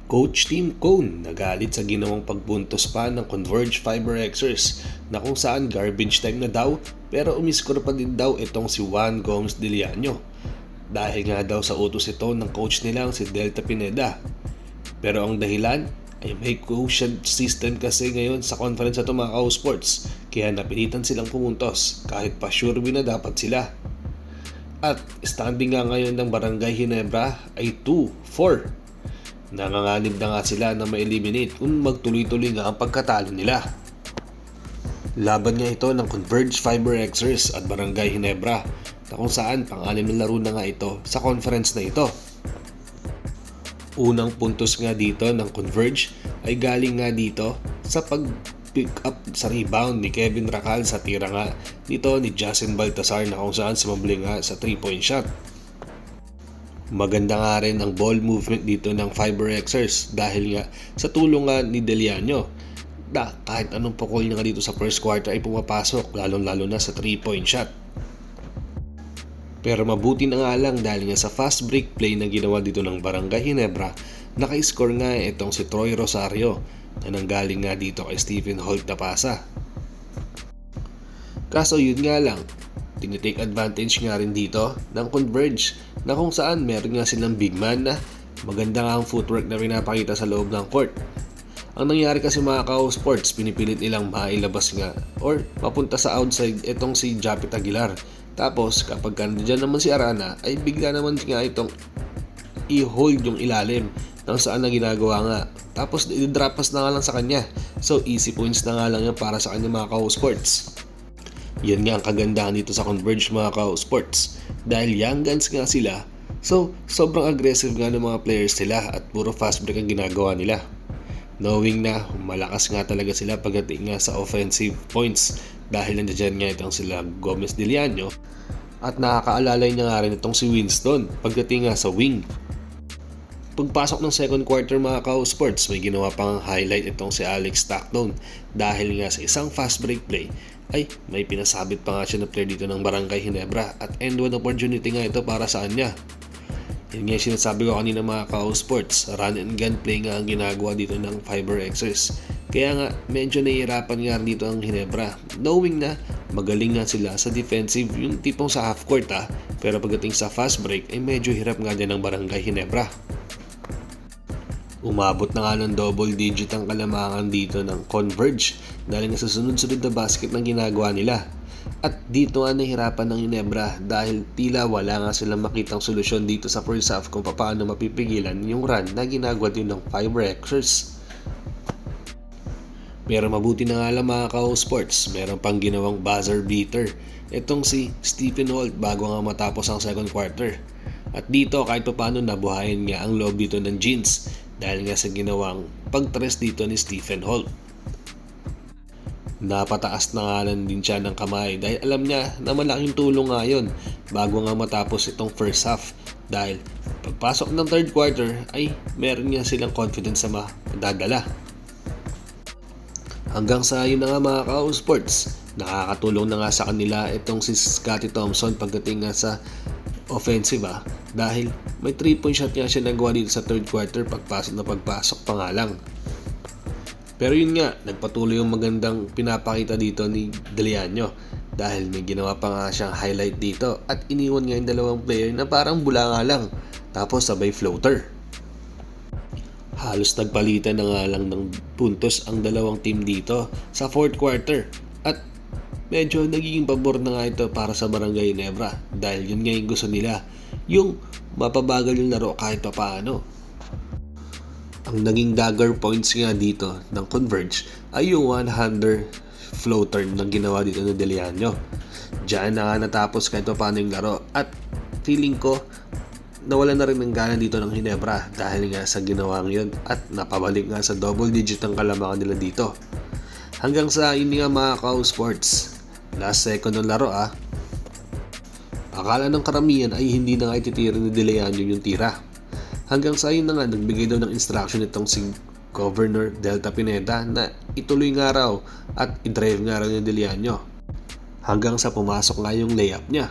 Coach Tim Cone nagalit sa ginawang pagbuntos pa ng Converge Fiber Xers na kung saan garbage time na daw pero umiskor pa din daw itong si Juan Gomes Diliano dahil nga daw sa utos ito ng coach nilang si Delta Pineda. Pero ang dahilan ay may quotient system kasi ngayon sa conference at Macau Sports kaya napilitan silang pumuntos kahit pa sure win na dapat sila. At standing nga ngayon ng Barangay Ginebra ay 2-4. Nanganganib na nga sila na ma-eliminate kung magtuloy-tuloy nga ang pagkatalo nila. Laban nga ito ng Converge Fiber Xers at Barangay Ginebra na kung saan pang-anim na laro na nga ito sa conference na ito. Unang puntos nga dito ng Converge ay galing nga dito sa pag-pick up sa rebound ni Kevin Racal sa tira nga dito ni Justin Baltasar na kung saan sumabli nga sa 3-point shot. Maganda nga rin ang ball movement dito ng Fiber Xers dahil nga sa tulong nga ni Deliano na kahit anong pukol niya nga dito sa first quarter ay pumapasok lalong-lalo na sa 3-point shot. Pero mabuti na nga lang dahil nga sa fast break play na ginawa dito ng Barangay Ginebra, naka-score nga itong si Troy Rosario na nanggaling nga dito kay Stephen Holt na pasa. Kaso yun nga lang, tinitake advantage nga rin dito ng Converge na kung saan meron nga silang big man na maganda nga ang footwork na pinapakita sa loob ng court. Ang nangyari kasi mga Macau Sports, pinipilit nilang mailabas nga or mapunta sa outside itong si Japit Aguilar. Tapos kapag nandiyan naman si Arana ay bigla naman nga itong i-hold yung ilalim nang saan na ginagawa nga. Tapos i-drop pass na nga lang sa kanya. So easy points na nga lang yan para sa kanya mga Macau Sports. Yan nga ang kagandahan dito sa Converge mga Macau Sports. Dahil young guns nga sila, so sobrang aggressive nga ng mga players sila at puro fast break ang ginagawa nila. Knowing na malakas nga talaga sila pagdating nga sa offensive points dahil nandiyan nga itong sila Gomes Diliano at nakakaalalay niya nga rin itong si Winston pagdating nga sa wing. Pagpasok ng second quarter mga Macau Sports, may ginawa pang highlight itong si Alex Stockton dahil nga sa isang fast break play ay may pinasabit pa nga siya na player dito ng Barangay Ginebra at end one opportunity nga ito para sa kanya. Yun nga yung sinasabi ko kanina mga Macau Sports, run and gun play nga ang ginagawa dito ng Fiber Xers. Kaya nga medyo nahihirapan nga dito ang Ginebra knowing na magaling nga sila sa defensive yung tipong sa half court pero pagdating sa fast break ay medyo hirap nga din ang Barangay Ginebra. Umabot na nga ng double digit ang kalamangan dito ng Converge dahil nga sa sunod-sunod na basket ng ginagawa nila. At dito nga nahirapan ng Ginebra dahil tila wala nga silang makitang solusyon dito sa first half kung paano mapipigilan yung run na ginagawa din ng Fiber Xers. Pero mabuti na nga lang mga Macau Sports, meron pang ginawang buzzer beater itong si Stephen Holt bago nga matapos ang second quarter. At dito kahit paano nabuhayin nga ang loob dito ng Jeans dahil nga sa ginawang pag-tres dito ni Stephen Holt. Napataas na nga lang din siya ng kamay dahil alam niya na malaking tulong nga yun bago nga matapos itong first half dahil pagpasok ng third quarter ay meron nga silang confidence sa madadala. Hanggang sa yun na nga mga Macau Sports, nakakatulong na nga sa kanila itong si Scottie Thompson pagdating nga sa offensive dahil may 3-point shot nga siya nagawa dito sa third quarter pagpasok pa nga lang. Pero yun nga, nagpatuloy yung magandang pinapakita dito ni Deliano dahil may ginawa pa nga siyang highlight dito at iniwan nga yung dalawang player na parang bula nga lang tapos sabay floater. Halos nagpalitan na nga lang ng puntos ang dalawang team dito sa fourth quarter at medyo nagiging pabor na nga ito para sa Barangay Ginebra dahil yun nga yung gusto nila, yung mapabagal yung laro kahit pa paano. Ang naging dagger points nga dito ng Converge ay yung one-hander floater na ginawa dito ng Deliano. Diyan na nga natapos kahit pa paano yung laro at feeling ko nawala na rin ng gana dito ng Ginebra dahil nga sa ginawang yun at napabalik nga sa double digit ang kalamangan nila dito. Hanggang sa yun nga mga Macau Sports, last second ng laro akala ng karamihan ay hindi na nga ititira ni Deliano yung tira. Hanggang sa yun na nga nagbigay daw ng instruction itong si Governor Delta Pineda na ituloy nga raw at i-drive nga raw ni Deliano hanggang sa pumasok nga yung layup niya.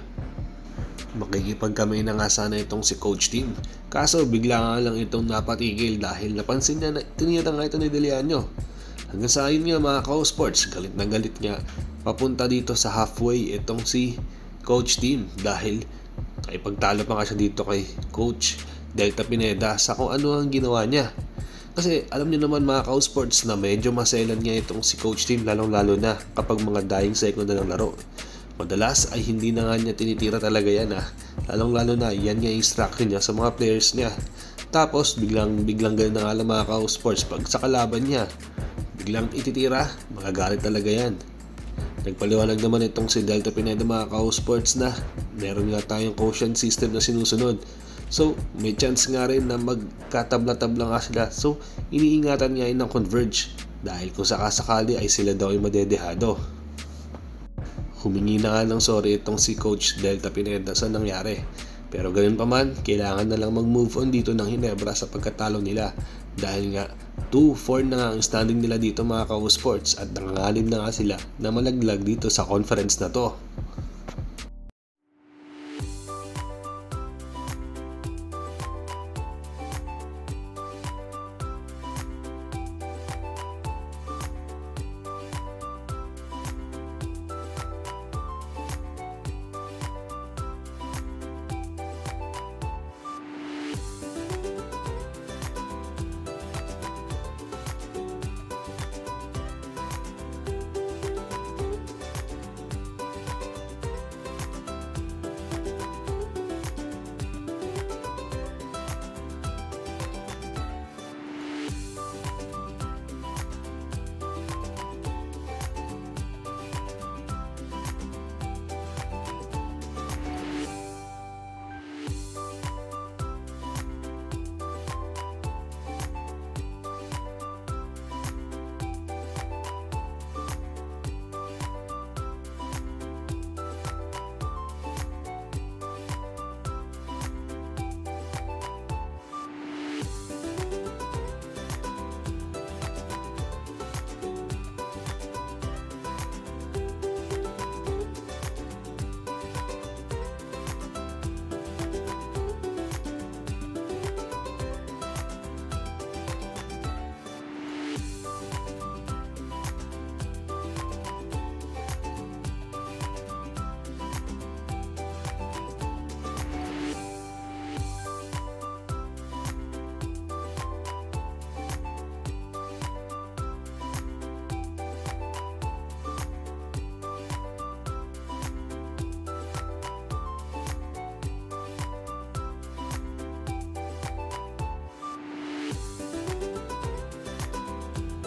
Makikipagkamay na nga sana itong si Coach Tim. Kaso bigla nga lang itong napatigil dahil napansin niya na tinira nga ito ni Deliano. Hanggang sa ayun nga mga ka-sports, galit na galit nga papunta dito sa halfway itong si Coach Tim dahil ay pagtalo pa nga siya dito kay Coach Delta Pineda sa kung ano ang ginawa niya. Kasi alam niyo naman mga ka-sports na medyo maselan nga itong si Coach Tim lalong-lalo na kapag mga dying second na ng laro. Madalas ay hindi na nga niya tinitira talaga yan lalong-lalo na yan nga instruction niya sa mga players niya. Tapos biglang ganun na nga lang mga ka-sports pag sa kalaban niya biglang ititira, magagalit talaga yan. Nagpaliwanag naman itong si Delta Pineda mga ka-sports na meron nga tayong quotient system na sinusunod. So, may chance nga rin na magkatabla-tabla nga sila. So, iniingatan nga yun ng Converge dahil kung sakasakali ay sila daw ay madedehado. Humingi na nga ng sorry itong si Coach Delta Pineda sa nangyari. Pero ganun pa man, kailangan na lang mag-move on dito ng Hinebra sa pagkatalo nila. Dahil nga 2-4 na nga ang standing nila dito mga ka-sports at nanganganib na nga sila na malaglag dito sa conference na to.